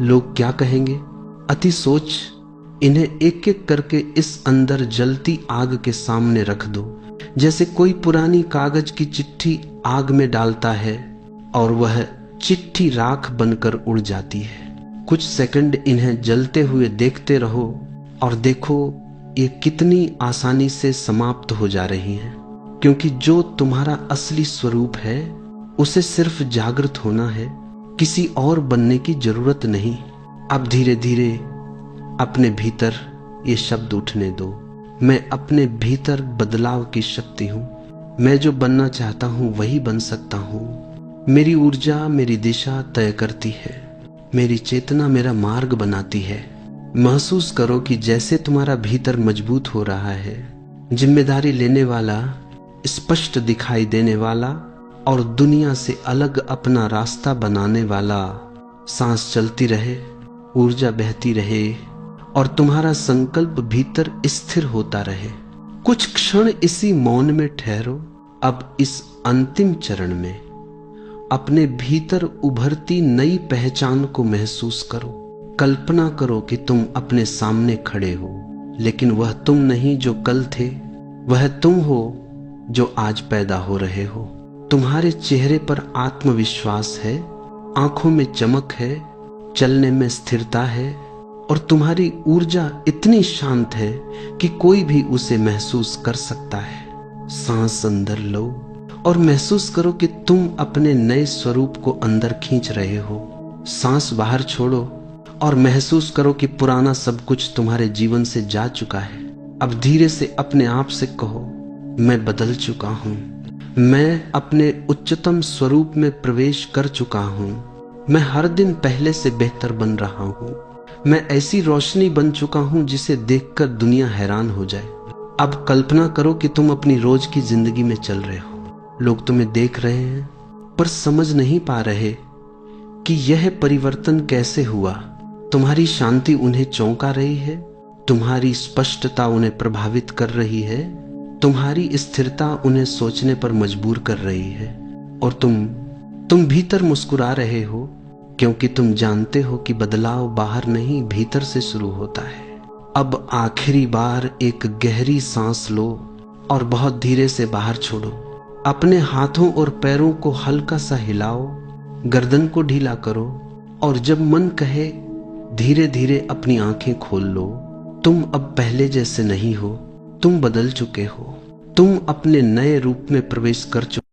लोग क्या कहेंगे, अति सोच, इन्हें एक एक करके इस अंदर जलती आग के सामने रख दो। जैसे कोई पुरानी कागज की चिट्ठी आग में डालता है और वह चिट्ठी राख बनकर उड़ जाती है। कुछ सेकंड इन्हें जलते हुए देखते रहो और देखो ये कितनी आसानी से समाप्त हो जा रही हैं, क्योंकि जो तुम्हारा असली स्वरूप है उसे सिर्फ जागृत होना है, किसी और बनने की जरूरत नहीं। अब धीरे धीरे अपने भीतर ये शब्द उठने दो, मैं अपने भीतर बदलाव की शक्ति हूं, मैं जो बनना चाहता हूं वही बन सकता हूं। मेरी ऊर्जा मेरी दिशा तय करती है, मेरी चेतना मेरा मार्ग बनाती है। महसूस करो कि जैसे तुम्हारा भीतर मजबूत हो रहा है, जिम्मेदारी लेने वाला, स्पष्ट दिखाई देने वाला और दुनिया से अलग अपना रास्ता बनाने वाला। सांस चलती रहे, ऊर्जा बहती रहे और तुम्हारा संकल्प भीतर स्थिर होता रहे। कुछ क्षण इसी मौन में ठहरो। अब इस अंतिम चरण में अपने भीतर उभरती नई पहचान को महसूस करो। कल्पना करो कि तुम अपने सामने खड़े हो, लेकिन वह तुम नहीं जो कल थे, वह तुम हो जो आज पैदा हो रहे हो। तुम्हारे चेहरे पर आत्मविश्वास है, आंखों में चमक है, चलने में स्थिरता है और तुम्हारी ऊर्जा इतनी शांत है कि कोई भी उसे महसूस कर सकता है। सांस अंदर लो और महसूस करो कि तुम अपने नए स्वरूप को अंदर खींच रहे हो। सांस बाहर छोड़ो और महसूस करो कि पुराना सब कुछ तुम्हारे जीवन से जा चुका है। अब धीरे से अपने आप से कहो, मैं बदल चुका हूं, मैं अपने उच्चतम स्वरूप में प्रवेश कर चुका हूं, मैं हर दिन पहले से बेहतर बन रहा हूं, मैं ऐसी रोशनी बन चुका हूं जिसे देखकर दुनिया हैरान हो जाए। अब कल्पना करो कि तुम अपनी रोज की जिंदगी में चल रहे हो। लोग तुम्हें देख रहे हैं पर समझ नहीं पा रहे कि यह परिवर्तन कैसे हुआ। तुम्हारी शांति उन्हें चौंका रही है, तुम्हारी स्पष्टता उन्हें प्रभावित कर रही है, तुम्हारी स्थिरता उन्हें सोचने पर मजबूर कर रही है और तुम भीतर मुस्कुरा रहे हो, क्योंकि तुम जानते हो कि बदलाव बाहर नहीं भीतर से शुरू होता है। अब आखिरी बार एक गहरी सांस लो और बहुत धीरे से बाहर छोड़ो। अपने हाथों और पैरों को हल्का सा हिलाओ, गर्दन को ढीला करो और जब मन कहे धीरे धीरे अपनी आंखें खोल लो। तुम अब पहले जैसे नहीं हो, तुम बदल चुके हो, तुम अपने नए रूप में प्रवेश कर चुके